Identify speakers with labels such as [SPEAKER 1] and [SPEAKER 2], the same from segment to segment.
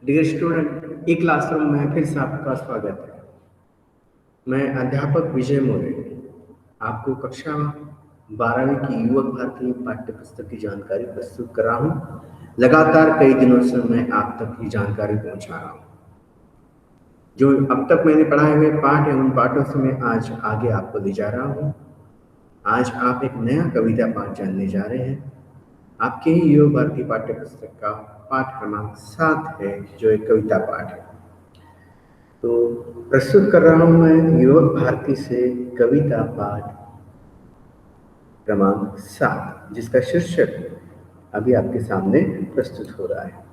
[SPEAKER 1] Dear student, ई classroom में फिर से आपका स्वागत है। मैं अध्यापक विजय मौर्य आपको कक्षा 12वीं की युवक भारती पाठ्य पुस्तक की जानकारी प्रस्तुत कर रहा हूँ। लगातार कई दिनों से मैं आप तक ये जानकारी पहुँचा रहा हूँ। जो अब तक मैंने पढ़ाए हुए पाठ हैं, उन पाठों से मैं आज आगे आपको ले जा रहा हूँ। आज आप एक नया कविता पाठ जानने जा रहे हैं। आपके ही युवक भारती पाठ्य पुस्तक का पाठ क्रमांक 7 है, जो एक कविता पाठ है। तो प्रस्तुत कर रहा हूं मैं युवक भारती से कविता पाठ क्रमांक 7, जिसका शीर्षक अभी आपके सामने प्रस्तुत हो रहा है।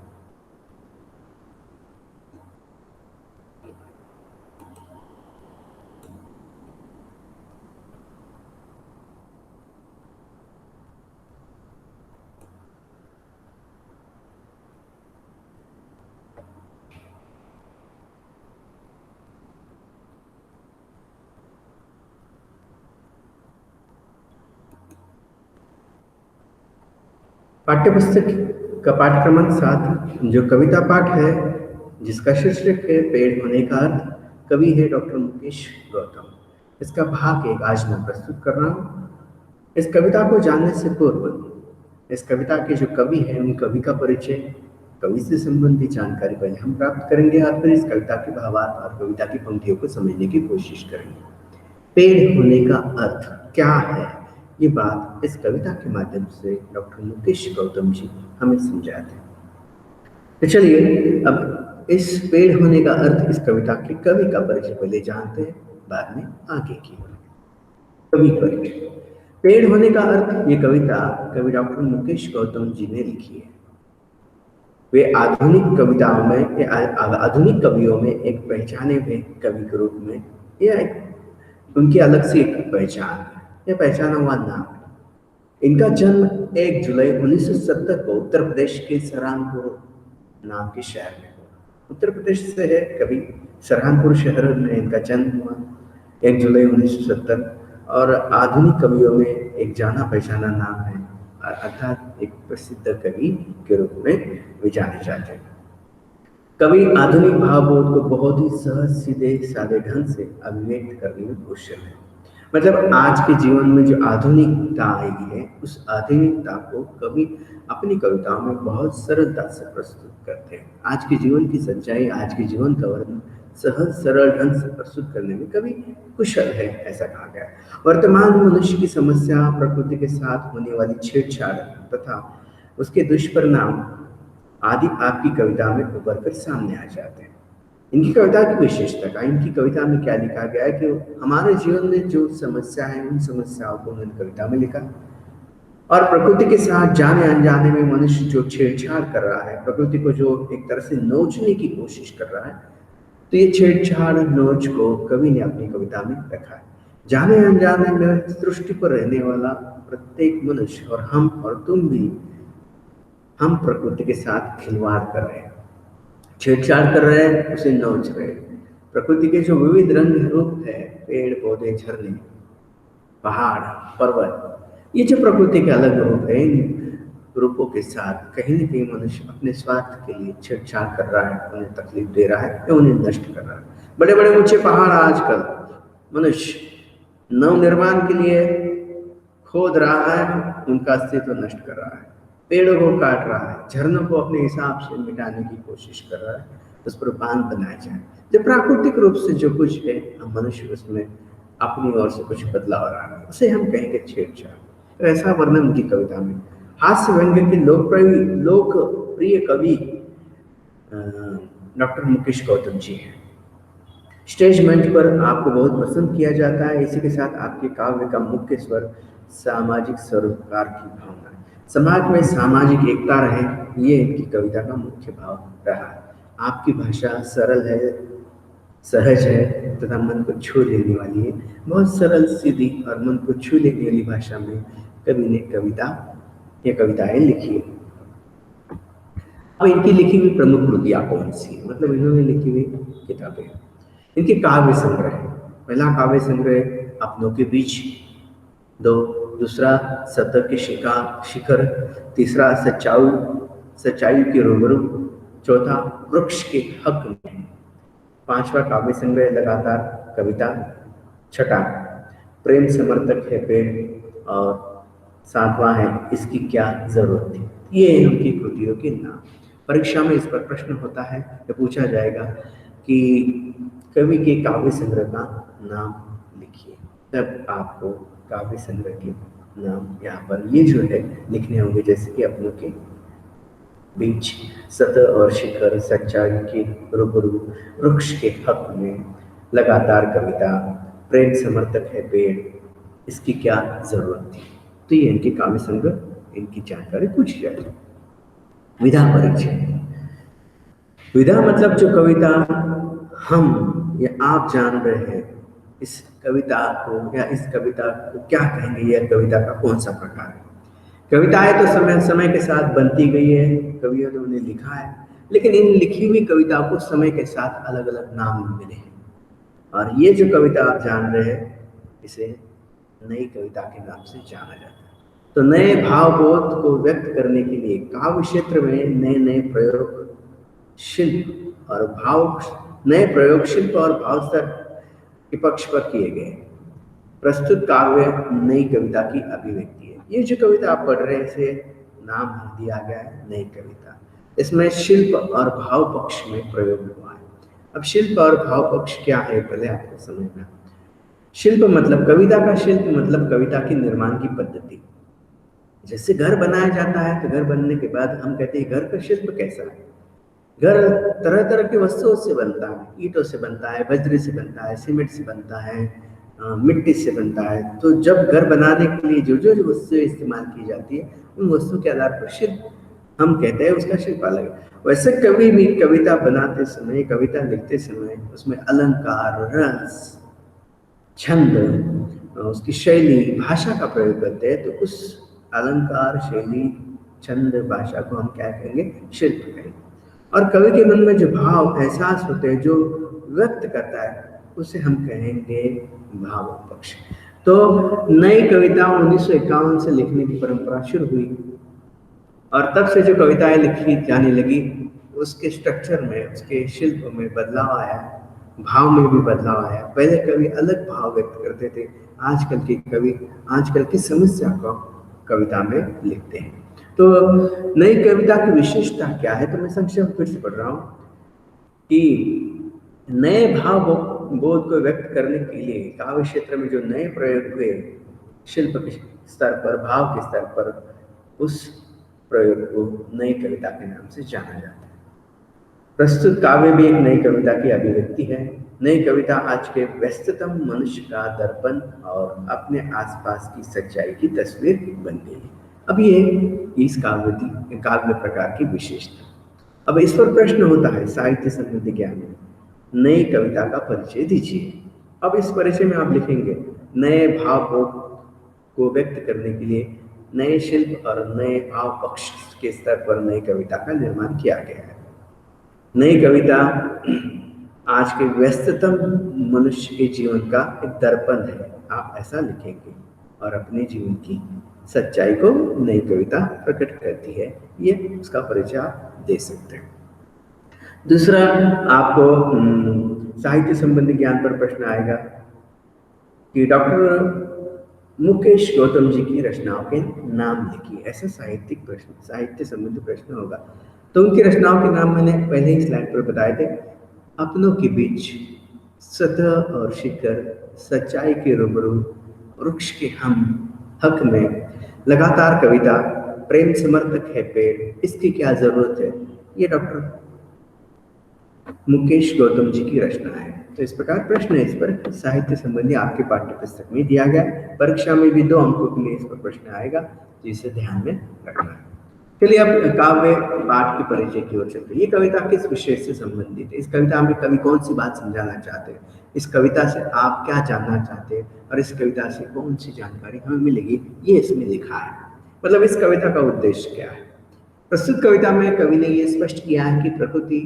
[SPEAKER 1] पाठ्यपुस्तक का पाठ क्रमांक 7 जो कविता पाठ है, जिसका शीर्षक है पेड़ होने का अर्थ, कवि है डॉक्टर मुकेश गौतम। इसका भाग एक आज मैं प्रस्तुत कर रहा हूँ। इस कविता को जानने से पूर्व इस कविता के जो कवि हैं, उन कवि का परिचय, कवि से संबंधित जानकारी पहले हम प्राप्त करेंगे और फिर इस कविता के भावार्थ और कविता की पंक्तियों को समझने की कोशिश करेंगे। पेड़ होने का अर्थ क्या है, ये बात इस कविता के माध्यम से डॉक्टर मुकेश गौतम जी हमें समझाते हैं। तो चलिए अब इस पेड़ होने का अर्थ इस कविता के कवि का परिचय पहले जानते हैं, बाद में आगे की कवि परिचय। पेड़ होने का अर्थ ये कविता कवि डॉक्टर मुकेश गौतम जी ने लिखी है। वे आधुनिक कविताओं में आधुनिक कवियों में एक पहचाने हुए कवि के रूप में या एक उनकी अलग से एक पहचान है, यह पहचाना हुआ नाम है। इनका जन्म 1 जुलाई 1970 को उत्तर प्रदेश के सहारनपुर नाम के शहर में हुआ। उत्तर प्रदेश से है कवि, सहारनपुर शहर में इनका जन्म हुआ 1 जुलाई 1970 और आधुनिक कवियों में एक जाना पहचाना नाम है, अर्थात एक प्रसिद्ध कवि के रूप में वे जाने जाते हैं। कवि आधुनिक भावबोध को बहुत ही सहज सीधे सादे ढंग से अभिव्यक्त करने में कुशल है। मतलब आज के जीवन में जो आधुनिकता आई है, उस आधुनिकता को कवि अपनी कविताओं में बहुत सरलता से प्रस्तुत करते हैं। आज के जीवन की सच्चाई, आज के जीवन का वर्णन सहज सरल ढंग से प्रस्तुत करने में कवि कुशल है, ऐसा कहा गया है। वर्तमान मनुष्य की समस्या, प्रकृति के साथ होने वाली छेड़छाड़ तथा उसके दुष्परिणाम आदि आपकी कविता में उभर कर सामने आ जाते हैं। इनकी कविता की विशेषता का, इनकी कविता में क्या लिखा गया है कि हमारे जीवन में जो समस्या है, उन समस्याओं को उन्होंने कविता में लिखा। और प्रकृति के साथ जाने अनजाने में मनुष्य जो छेड़छाड़ कर रहा है, प्रकृति को जो एक तरह से नोचने की कोशिश कर रहा है, तो ये छेड़छाड़ नोच को कवि ने अपनी कविता में रखा है। जाने अनजाने में सृष्टि पर रहने वाला प्रत्येक मनुष्य और हम और तुम भी, हम प्रकृति के साथ खिलवाड़ कर रहे हैं, छेड़छाड़ कर रहे हैं, उसे नोच रहे हैं। प्रकृति के जो विविध रंग रूप है, पेड़ पौधे, झरने, पहाड़, पर्वत, ये जो प्रकृति के अलग रूप है, इन रूपों के साथ कहीं न कहीं मनुष्य अपने स्वार्थ के लिए छेड़छाड़ कर रहा है, उन्हें तकलीफ दे रहा है या उन्हें नष्ट कर रहा है। बड़े बड़े ऊंचे पहाड़ आजकल मनुष्य नव निर्माण के लिए खोद रहा है, उनका अस्तित्व नष्ट कर रहा है, पेड़ों को काट रहा है, झरनों को अपने हिसाब से मिटाने की कोशिश कर रहा है, उस पर बांध बनाए जाए। जब प्राकृतिक रूप से जो कुछ है, हम मनुष्य उसमें अपनी ओर से कुछ बदलाव रहा है, उसे हम कहेंगे छेड़छाड़। तो ऐसा वर्णन उनकी कविता में। हास्य व्यंग्य के लोकप्रिय कवि डॉक्टर मुकेश गौतम जी हैं। स्टेज मंच पर आपको बहुत पसंद किया जाता है। इसी के साथ आपके काव्य का मुख्य स्वर सामाजिक सरोकार की भावना है। समाज में सामाजिक एकता रहे, ये इनकी कविता का मुख्य भाव रहा है। आपकी भाषा सरल है, सहज है तथा मन को छू लेने वाली है। बहुत सरल, सीधी और मन को छू लेने वाली भाषा में कवि ने कविताएं लिखी है। अब इनकी लिखी हुई प्रमुख कृतियां कौन सी है, मतलब इन्होंने लिखी हुई किताबें। इनके काव्य संग्रह, पहला काव्य संग्रह अपनों के बीच, दूसरा सत्य के शिखर, तीसरा सच्चाई के रूबरू, चौथा वृक्ष के हक में, पांचवा काव्य संग्रह लगातार कविता, छठा प्रेम समर्थक है पेड़, और सातवां है इसकी क्या जरूरत थी। ये हैं उनकी कृतियों के नाम। परीक्षा में इस पर प्रश्न होता है, तो पूछा जाएगा कि कवि के काव्य संग्रह का नाम लिखिए। तब आपको काव्य संग्रह के नाम यहाँ पर ये जो है लिखने होंगे, जैसे कि अपनों के बीच, सतह और शिखर, सच्चाई के रूबरू, वृक्ष के हक में, लगातार कविता, प्रेम समर्थक है पेड़, इसकी क्या जरूरत थी। तो ये इनके काव्य संग्रह, इनकी जानकारी पूछी जाती है। विधा परिचय। विधा मतलब जो कविता हम या आप जान रहे हैं, इस कविता को या इस कविता को क्या कहेंगे, यह कविता का कौन सा प्रकार है। कविताएं तो समय समय के साथ बनती गई है, कवियों ने उन्हें लिखा है, लेकिन इन लिखी हुई कविताओं को समय के साथ अलग अलग नाम मिले हैं। और ये जो कविता आप जान रहे हैं, इसे नई कविता के नाम से जाना जाता है। तो नए भावबोध को व्यक्त करने के लिए काव्य क्षेत्र में नए नए प्रयोग शिल्प और भाव, नए प्रयोग शिल्प और भाव स्तर के पक्ष पर किए गए। प्रस्तुत काव्य नई कविता की अभिव्यक्ति है। ये जो कविता आप पढ़ रहे हैं, इसे नाम दिया गया है नई कविता। इसमें शिल्प और भाव पक्ष में प्रयोग हुआ है। अब शिल्प और भाव पक्ष क्या है, पहले आपको समझना। शिल्प मतलब कविता का शिल्प मतलब कविता की निर्माण की पद्धति। जैसे घर बनाया जाता है, तो घर बनने के बाद हम कहते हैं घर का शिल्प कैसा है। घर तरह तरह की वस्तुओं से बनता है, ईंटों से बनता है, बजरी से बनता है, सीमेंट से बनता है, मिट्टी से बनता है। तो जब घर बनाने के लिए जो जो वस्तुएं इस्तेमाल की जाती है, उन वस्तुओं के आधार पर शिल्प हम कहते हैं, उसका शिल्प अलग है। वैसे कवि भी कविता बनाते समय, कविता लिखते समय उसमें अलंकार, रस, छंद, उसकी शैली, भाषा का प्रयोग करते हैं। तो उस अलंकार, शैली, छंद, भाषा को हम क्या कहेंगे, शिल्प कहेंगे। और कवि के मन में जो भाव, एहसास होते हैं, जो व्यक्त करता है, उसे हम कहेंगे भाव पक्ष। तो नई कविता 1951 से लिखने की परंपरा शुरू हुई, और तब से जो कविताएं लिखी जाने लगी, उसके स्ट्रक्चर में, उसके शिल्प में बदलाव आया, भाव में भी बदलाव आया। पहले कवि अलग भाव व्यक्त करते थे, आजकल के कवि आजकल की समस्या को कविता में लिखते हैं। तो नई कविता की विशेषता क्या है, तो मैं संक्षेप फिर से पढ़ रहा हूँ कि नए भाव बोध को व्यक्त करने के लिए काव्य क्षेत्र में जो नए प्रयोग हुए, शिल्प के स्तर पर, भाव के स्तर पर, उस प्रयोग को नई कविता के नाम से जाना जाता है। प्रस्तुत काव्य भी एक नई कविता की अभिव्यक्ति है। नई कविता आज के व्यस्ततम मनुष्य का दर्पण और अपने आसपास की सच्चाई की तस्वीर बन गई है। अब ये इस काव्य प्रकार की विशेषता। अब इस पर प्रश्न होता है साहित्य संबंधी ज्ञान में, नई कविता का परिचय दीजिए। अब इस परिचय में आप लिखेंगे नए भाव को व्यक्त करने के लिए नए शिल्प और नए भाव पक्ष के स्तर पर नई कविता का निर्माण किया गया है। नई कविता आज के व्यस्ततम मनुष्य के जीवन का एक दर्पण है, आप ऐसा लिखेंगे, और अपने जीवन की सच्चाई को नई कविता प्रकट करती है। ये उसका परिचय आप दे सकते हैं। दूसरा, आपको साहित्य संबंधी ज्ञान पर प्रश्न आएगा कि डॉक्टर मुकेश गौतम जी की रचनाओं के नाम लिखिए। ऐसा साहित्यिक प्रश्न, साहित्य संबंधी प्रश्न होगा। तो उनकी रचनाओं के नाम मैंने पहले ही स्लाइड पर बताए थे। अपनों के बीच, सतह और शिखर, सच्चाई के रूबरू, वृक्ष के हम हक में, लगातार कविता, प्रेम समर्थक है पेड़, इसकी क्या जरूरत है। ये डॉक्टर मुकेश गौतम जी की रचना है। तो इस प्रकार प्रश्न इस पर साहित्य संबंधी आपके पाठ्य पुस्तक में दिया गया। परीक्षा में भी 2 अंकों के लिए इस पर प्रश्न आएगा, जिसे ध्यान में रखना है। चलिए अब काव्य पाठ के परिचय की ओर चलते हैं। ये कविता किस विषय से संबंधित है, इस कविता में कवि कौन सी बात समझाना चाहते हैं, इस कविता से आप क्या जानना चाहते हैं, और इस कविता से कौन सी जानकारी हमें मिलेगी, ये इसमें लिखा है। मतलब इस कविता का उद्देश्य क्या है। प्रस्तुत कविता में कवि ने यह स्पष्ट किया है कि प्रकृति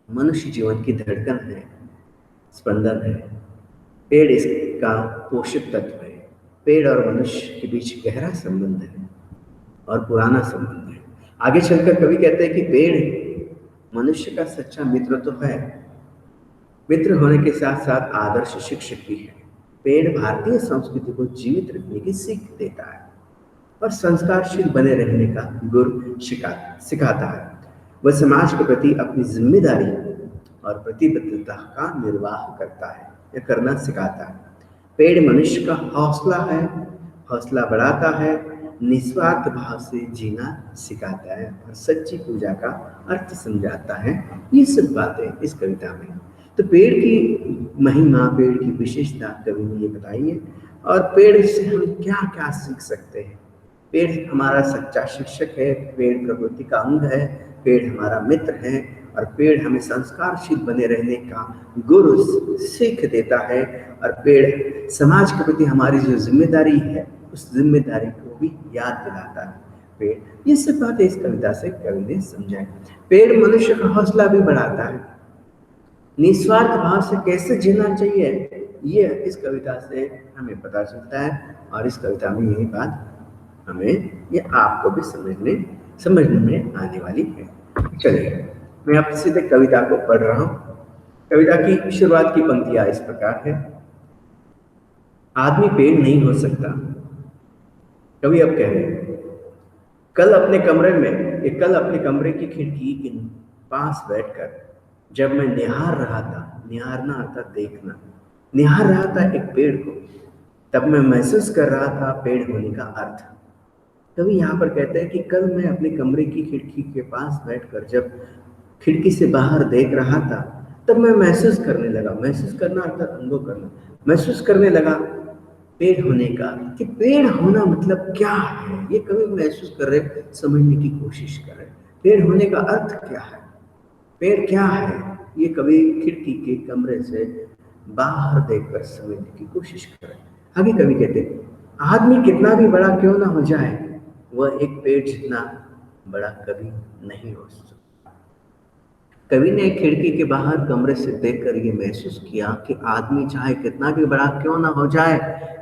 [SPEAKER 1] मनुष्य जीवन की धड़कन है, स्पंदन है। पेड़ इसका पोषक तत्व है। पेड़ और मनुष्य के बीच गहरा संबंध है और पुराना संबंध है। आगे चलकर कवि कहते हैं कि पेड़ मनुष्य का सच्चा मित्र तो है, मित्र होने के साथ साथ आदर्श शिक्षक भी है। पेड़ भारतीय संस्कृति को जीवित रखने की सीख देता है और संस्कारशील बने रहने का गुर सिखाता है। वह समाज के प्रति अपनी जिम्मेदारी और प्रतिबद्धता का निर्वाह करता है या करना सिखाता है। पेड़ मनुष्य का हौसला है, हौसला बढ़ाता है, निस्वार्थ भाव से जीना सिखाता है और सच्ची पूजा का अर्थ समझाता है। ये सब बातें इस कविता में। तो पेड़ की महिमा, पेड़ की विशेषता कवि ने ये बताई है और पेड़ से हम क्या क्या सीख सकते हैं। पेड़ हमारा सच्चा शिक्षक है, पेड़ प्रकृति का अंग है, पेड़ हमारा मित्र है और पेड़ हमें संस्कारशील बने रहने का गुरु सीख देता है और पेड़ समाज के प्रति हमारी जो जिम्मेदारी है उस जिम्मेदारी को भी याद दिलाता है। पेड़, ये सब बातें इस कविता से कवि ने समझाई। पेड़ मनुष्य का हौसला भी बढ़ाता है, निस्वार्थ भाव से कैसे जीना चाहिए ये इस कविता से हमें पता चलता है और इस कविता में यही बात हमें ये आपको भी समझने में आने वाली है। चलिए मैं अब सीधे कविता को पढ़ रहा हूँ। कविता की शुरुआत की पंक्तियां इस प्रकार है। आदमी पेड़ नहीं हो सकता। कवि अब कह रहे हैं, कल अपने कमरे की खिड़की के पास बैठकर जब मैं निहार निहारना अर्थात देखना, निहार रहा था एक पेड़ को, तब मैं महसूस कर रहा था पेड़ होने का अर्थ। कवि यहाँ पर कहते हैं कि कल मैं अपने कमरे की खिड़की के पास बैठकर जब खिड़की से बाहर देख रहा था तब मैं महसूस करने लगा, महसूस करना अर्थात अनुभव करना, महसूस करने लगा पेड़ होने का, कि पेड़ होना मतलब क्या है। ये कवि महसूस कर रहे, समझने की कोशिश कर रहे, पेड़ होने का अर्थ क्या है, पेड़ क्या है। ये कवि खिड़की के कमरे से बाहर देखकर समझने की कोशिश कर रहे। आगे कवि कहते, आदमी कितना भी बड़ा क्यों ना हो जाए वह एक पेड़ जितना बड़ा कभी नहीं हो सकता। कवि ने खिड़की के बाहर कमरे से देखकर ये महसूस किया कि आदमी चाहे कितना भी बड़ा क्यों ना हो जाए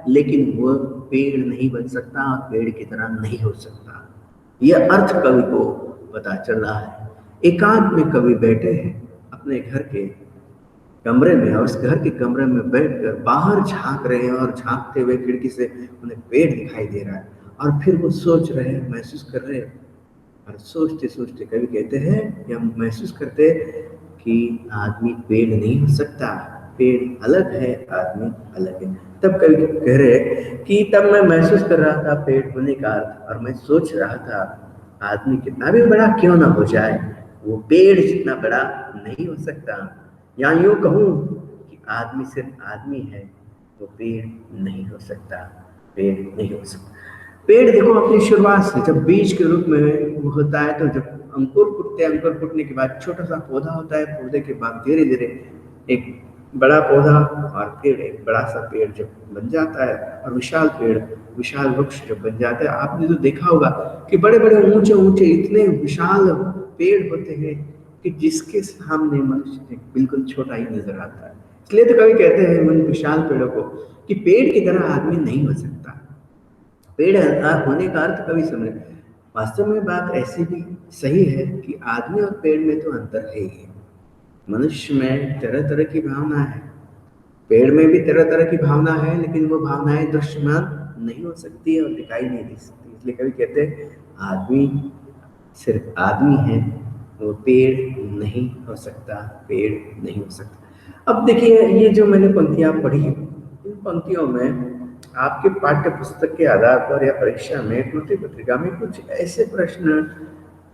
[SPEAKER 1] लेकिन वह पेड़ नहीं बन सकता और पेड़ की तरह नहीं हो सकता। यह अर्थ कवि को पता चल रहा है। एकांत में कवि बैठे हैं अपने घर के कमरे में और उस घर के कमरे में बैठकर बाहर झांक रहे हैं और झांकते हुए खिड़की से उन्हें पेड़ दिखाई दे रहा है और फिर वो सोच रहे हैं, महसूस कर रहे हैं और सोचते सोचते कवि कहते हैं या महसूस करते कि आदमी पेड़ नहीं हो सकता, पेड़ अलग है, आदमी अलग है। तब कवि कह रहे कि तब मैं महसूस कर रहा था पेड़ होने का अर्थ और मैं सोच रहा था आदमी कितना भी बड़ा क्यों ना हो जाए वो पेड़ जितना बड़ा नहीं हो सकता। या यूं कहूं कि आदमी सिर्फ आदमी है, वो पेड़ नहीं हो सकता, पेड़ नहीं हो सकता। पेड़ देखो अपनी शुरुआत से जब बीज के रूप में वो होता है, तो जब अंकुर फूटते हैं, अंकुर फूटने के बाद छोटा सा पौधा होता है, पौधे के बाद धीरे धीरे एक बड़ा पौधा और फिर एक बड़ा सा पेड़ जब बन जाता है और विशाल पेड़, विशाल वृक्ष जब बन जाता है। आपने तो देखा होगा कि बड़े बड़े ऊंचे ऊंचे इतने विशाल पेड़ होते हैं कि जिसके सामने मनुष्य बिल्कुल छोटा ही नजर आता है। इसलिए तो कवि कहते हैं उन विशाल पेड़ों को कि पेड़ की तरह आदमी नहीं हो सकता। पेड़ होने का अर्थ कवि समझे। वास्तव में बात ऐसी भी सही है कि आदमी और पेड़ में तो अंतर है ही। मनुष्य में तरह तरह की भावना है, पेड़ में भी तरह तरह की भावना है, लेकिन वो भावनाएं दृश्यमान नहीं हो सकती और दिखाई नहीं दे सकती। इसलिए कवि कहते हैं आदमी सिर्फ आदमी है, वो पेड़ नहीं हो सकता, पेड़ नहीं हो सकता। अब देखिए ये जो मैंने पंक्तियां पढ़ी, इन पंक्तियों में आपके पाठ्य पुस्तक के आधार पर या परीक्षा में कृति पत्रिका में कुछ ऐसे प्रश्न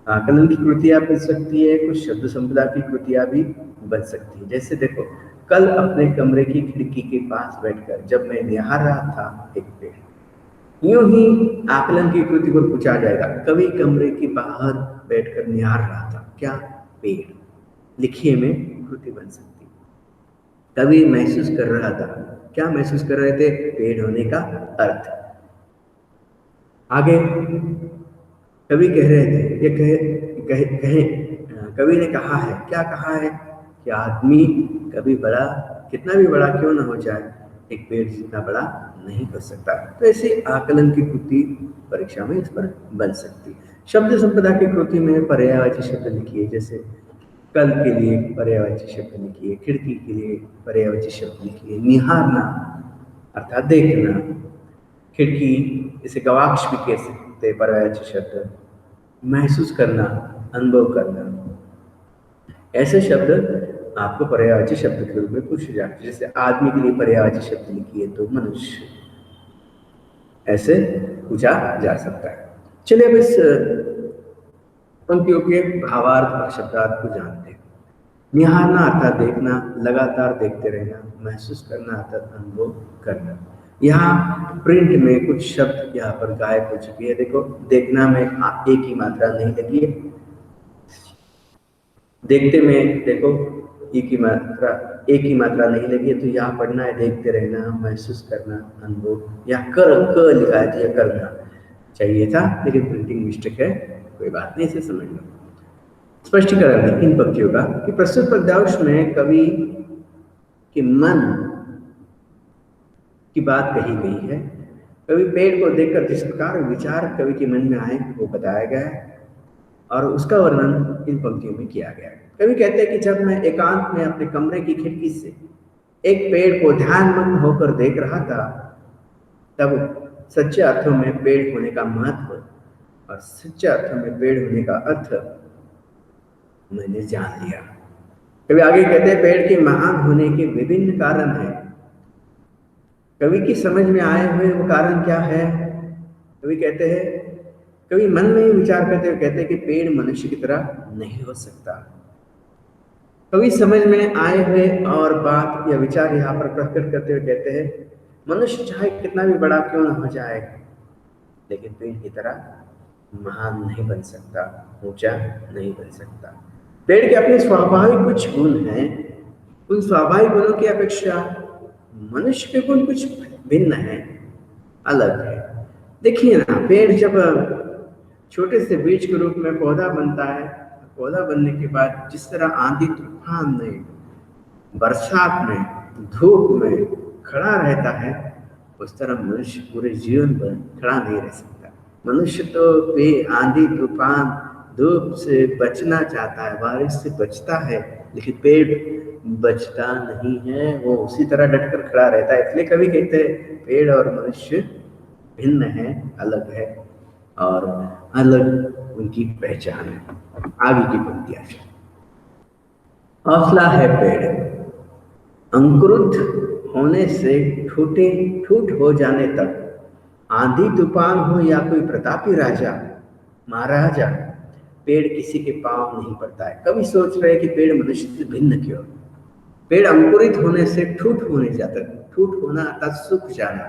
[SPEAKER 1] आकलन की कृतियां बन सकती है, कुछ शब्द संपदा की कृतियां भी बन सकती है। जैसे देखो, कल अपने कमरे की खिड़की के पास बैठकर जब मैं निहार रहा था एक पेड़, यूं ही आकलन की कृति को पूछा जाएगा। कवि कमरे के बाहर बैठकर निहार रहा था, क्या? पेड़। लिखिए में कृति बन सकती। कवि महसूस कर रहा था, क्या महसूस कर रहे थे? पेड़ होने का अर्थ। आगे कवि कह रहे थे, कवि ने कहा है, क्या कहा है कि आदमी कभी बड़ा, कितना भी बड़ा क्यों ना हो जाए, एक पेड़ जितना बड़ा नहीं कर सकता। तो ऐसे आकलन की कृति परीक्षा में इस पर बन सकती। शब्द संपदा की कृति में पर्यायवाची शब्द लिखिए। जैसे कल के लिए पर्यायवाची शब्द लिखिए, खिड़की के लिए पर्यायवाची शब्द लिखिए। निहारना अर्थात देखना, खिड़की इसे गवाक्ष भी कह सकते हैं पर्यायवाची शब्द। महसूस करना, अनुभव करना, ऐसे शब्द आपको पर्यायवाची शब्द के रूप में पूछे जाते हैं। जैसे आदमी के लिए पर्यायवाची शब्द लिखिए तो मनुष्य, ऐसे पूछा जा सकता है। चलिए अब इस पंक्तियों के भावार्थ और शब्दार्थ को जानते हैं। निहारना अर्थात देखना, लगातार देखते रहना, महसूस करना अर्थात अनुभव करना। यहाँ प्रिंट में कुछ शब्द यहाँ पर गायब हो चुकी है। देखो, देखना में एक ही मात्रा नहीं लगी है, देखते में देखो एक ही मात्रा नहीं लगी है, तो यहाँ पढ़ना है देखते रहना, महसूस करना, अनुभव। यहाँ क लिखा है, तो यह करना चाहिए था, लेकिन प्रिंटिंग मिस्टेक है, कोई बात नहीं, इसे समझ लो। स्पष्टीकरण इन पंक्तियों का कि प्रस्तुत पद्यांश में कवि के मन की बात कही गई है। कवि पेड़ को देखकर जिस प्रकार विचार कवि के मन में आए वो बताया गया है और उसका वर्णन इन पंक्तियों में किया गया है। कवि कहते हैं कि जब मैं एकांत में अपने कमरे की खिड़की से एक पेड़ को ध्यानमग्न होकर देख रहा था, तब सच्चे अर्थों में पेड़ होने का महत्व और सच्चे अर्थों में पेड़ होने का अर्थ मैंने जान लिया। कवि आगे कहते हैं पेड़ के महान होने के विभिन्न कारण हैं। कवि की समझ में आए हुए वो कारण क्या है? कवि कहते हैं, कवि मन में ही विचार करते हुए कहते हैं कि पेड़ मनुष्य की तरह नहीं हो सकता। कवि समझ में आए हुए और बात या विचार यहाँ पर प्रकट करते हुए कहते हैं मनुष्य चाहे कितना भी बड़ा क्यों न हो जाए, लेकिन पेड़ की तरह महान नहीं बन सकता, ऊंचा नहीं बन सकता। पेड़ के अपने स्वाभाविक कुछ गुण हैं, उन स्वाभाविक गुणों की अपेक्षा मनुष्य के गुण कुछ भिन्न है, अलग है। देखिए ना, पेड़ जब छोटे से बीज के रूप में पौधा बनता है, पौधा बनने के बाद जिस तरह आंधी तूफान में, बरसात में, धूप में खड़ा रहता है, उस तरह मनुष्य पूरे जीवन भर खड़ा नहीं रह सकता। मनुष्य तो आंधी तूफान धूप से बचना चाहता है, बारिश से बचता है, लेकिन पेड़ बचता नहीं है, वो उसी तरह डटकर खड़ा रहता है। इसलिए कवि कहते हैं पेड़ और मनुष्य भिन्न है, अलग है और अलग उनकी पहचान है। आगे की पंक्तियां, हौसला है पेड़, अंकुरित होने से ठूठ हो जाने तक, आंधी तूफान हो या कोई प्रतापी राजा महाराजा, पेड़ किसी के पांव नहीं पड़ता है। कभी सोच रहे कि पेड़ मनुष्य से भिन्न क्यों? पेड़ अंकुरित होने से ठूठ होने जाता, ठूठ होना अर्थात सूख जाना,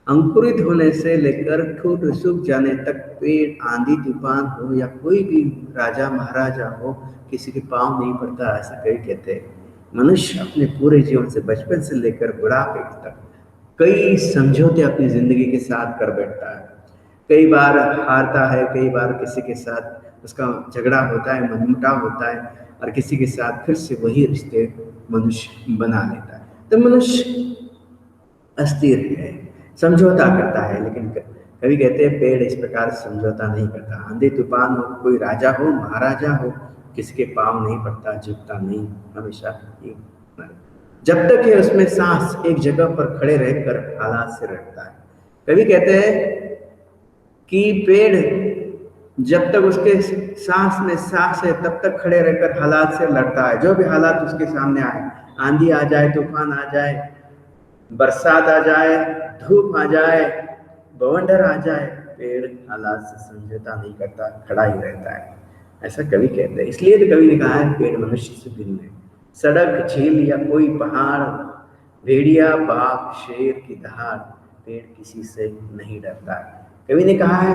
[SPEAKER 1] अंकुरित होने से लेकर ठूठ सूख जाने तक पेड़ आंधी तूफान हो या कोई भी राजा महाराजा हो, किसी के पांव नहीं पड़ता, ऐसा कई कहते हैं। मनुष्य अपने पूरे जीवन से बचपन से लेकर बुढ़ापे तक कई समझौते अपनी जिंदगी के साथ कर बैठता है। कई बार हारता है, कई बार किसी के साथ उसका झगड़ा होता है, मनमुटाव होता है और किसी के साथ फिर से वही रिश्ते मनुष्य बना लेता है। तो मनुष्य अस्थिर है, समझौता करता है, लेकिन कभी कहते हैं पेड़ इस प्रकार समझौता नहीं करता। आंधी तूफान हो, कोई राजा हो महाराजा हो, किसी के पांव नहीं पड़ता, झुकता नहीं, हमेशा जब तक है उसमें सांस एक जगह पर खड़े रहकर हालात से लड़ता है। कभी कहते हैं कि पेड़ जब तक उसके सांस में सांस है तब तक खड़े रहकर हालात से लड़ता है। जो भी हालात उसके सामने आए, आंधी आ जाए, तूफान आ जाए, बरसात आ जाए, धूप आ जाए, बवंडर आ जाए, पेड़ हालात से समझौता नहीं करता, खड़ा ही रहता है, ऐसा कवि कहते हैं। इसलिए तो कवि ने कहा है पेड़ मनुष्य से भिन्न है। सड़क, झील या कोई पहाड़, भेड़िया, बाघ, शेर की दहाड़, पेड़ किसी से नहीं डरता है। कवि ने कहा है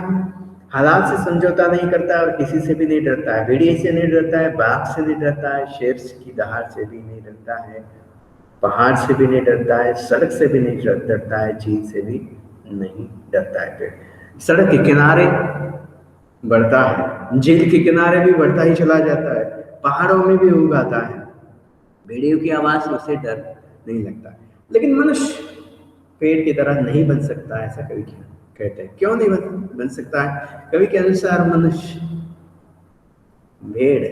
[SPEAKER 1] हालात से समझौता नहीं करता और किसी से भी नहीं डरता है। भेड़िए से नहीं डरता है, बाघ से नहीं डरता है, शेर की दहाड़ से भी नहीं डरता है, पहाड़ से भी नहीं डरता है, सड़क से भी नहीं डरता है, झील से भी नहीं डरता है। पेड़ सड़क के किनारे बढ़ता है, झील के किनारे भी बढ़ता ही चला जाता है, पहाड़ों में भी उगाता है, भेड़ियों की आवाज से उसे डर नहीं लगता। लेकिन मनुष्य पेड़ की तरह नहीं बन सकता, ऐसा कवि कहते हैं। क्यों नहीं बन सकता है? कवि के अनुसार मनुष्य भेड़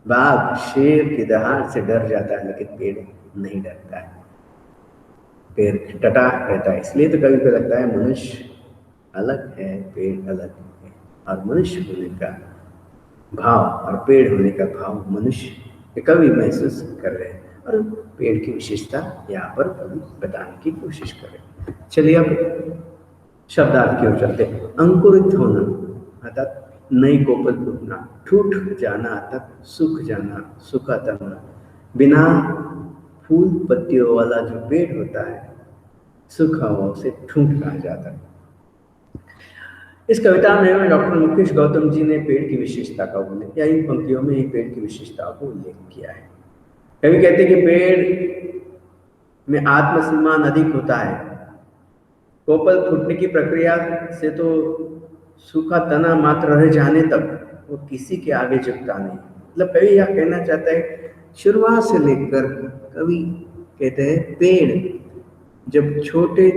[SPEAKER 1] बाघ शेर की दहाड़ से डर जाता है, लेकिन पेड़ नहीं डरता है, पेड़ डटा रहता है। इसलिए तो कभी कभी लगता है मनुष्य अलग है, पेड़ अलग है, और मनुष्य होने का भाव और पेड़ होने का भाव मनुष्य कभी महसूस कर रहे हैं, और पेड़ की विशेषता यहाँ पर कभी बताने की कोशिश करें। चलिए अब शब्दार्थ की ओर चलते हैं। अंकुरित होना अर्थात नई कोपल फूटना, ठूठ जाना अर्थात सूख जाना, सूखा तना, बिना फूल पत्तियों वाला जो पेड़ होता है सूखा हुआ उसे ठूंठ कहा जाता है। इस कविता में डॉक्टर मुकेश गौतम जी ने पेड़ की विशेषता का उल्लेख किया। इन पंक्तियों में ही पेड़ की विशेषता को उल्लेख किया है। कवि कहते हैं कि पेड़ में आत्मसम्मान अधिक होता है। कोपल फूटने की प्रक्रिया से तो सूखा तना मात्र रह जाने तक वो किसी के आगे झुकता नहीं। मतलब कवि यह कहना चाहता है, शुरुआत से लेकर कवि कहते हैं पेड़ जब छोटे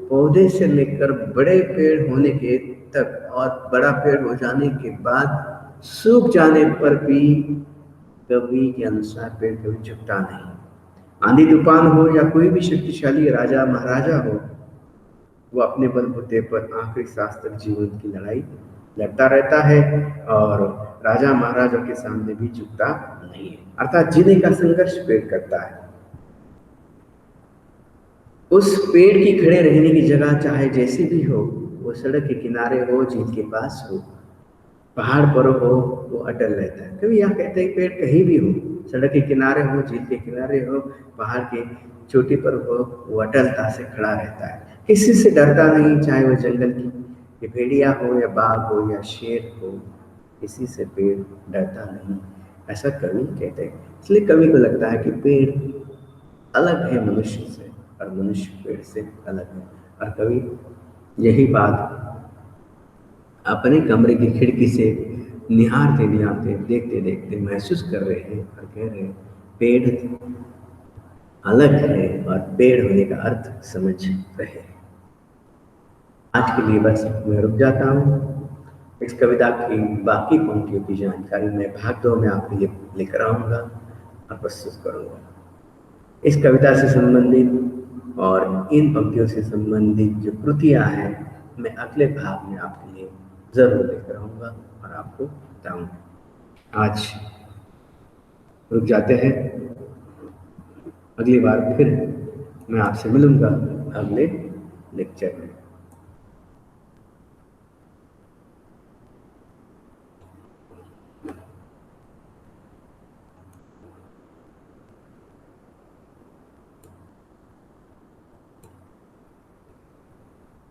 [SPEAKER 1] पौधे से लेकर बड़े पेड़ होने के तक और बड़ा पेड़ हो जाने के बाद सूख जाने पर भी कवि के अनुसार पेड़ कभी झुकता नहीं। आंधी तूफान हो या कोई भी शक्तिशाली राजा महाराजा हो, वो अपने बलबूते पर आखिरी सांस तक जीवन की लड़ाई लड़ता रहता है और राजा महाराजों के सामने भी झुकता नहीं है। अर्थात जीने का संघर्ष पेड़ करता है। उस पेड़ की खड़े रहने की जगह चाहे जैसी भी हो, वो सड़क के किनारे हो, झील के पास हो, पहाड़ पर हो, वो अटल रहता है। कभी यहाँ कहते हैं पेड़ कहीं भी हो, सड़क के किनारे हो, झील के किनारे हो, पहाड़ के चोटी पर हो, वो अटलता से खड़ा रहता है, किसी से डरता नहीं, चाहे वो जंगल की भेड़िया हो या बाघ हो या शेर हो, किसी से पेड़ डरता नहीं, ऐसा कवि कहते हैं। इसलिए कवि को लगता है कि पेड़ अलग है मनुष्य से और मनुष्य पेड़ से अलग है। और कवि यही बात अपने कमरे की खिड़की से निहारते निहारते, देखते देखते महसूस कर रहे हैं और कह रहे हैं पेड़ अलग है और पेड़ होने का अर्थ समझ रहे हैं। आज के लिए बस मैं रुक जाता हूँ। इस कविता की बाकी पंक्तियों की जानकारी मैं भाग 2 में आपके लिए लेकर आऊँगा और प्रस्तुत करूँगा। इस कविता से संबंधित और इन पंक्तियों से संबंधित जो कृतियाँ हैं, मैं अगले भाग में आपके लिए ज़रूर लेकर आऊँगा और आपको बताऊँगा। आज रुक जाते हैं, अगली बार फिर मैं आपसे मिलूँगा अगले लेक्चर में।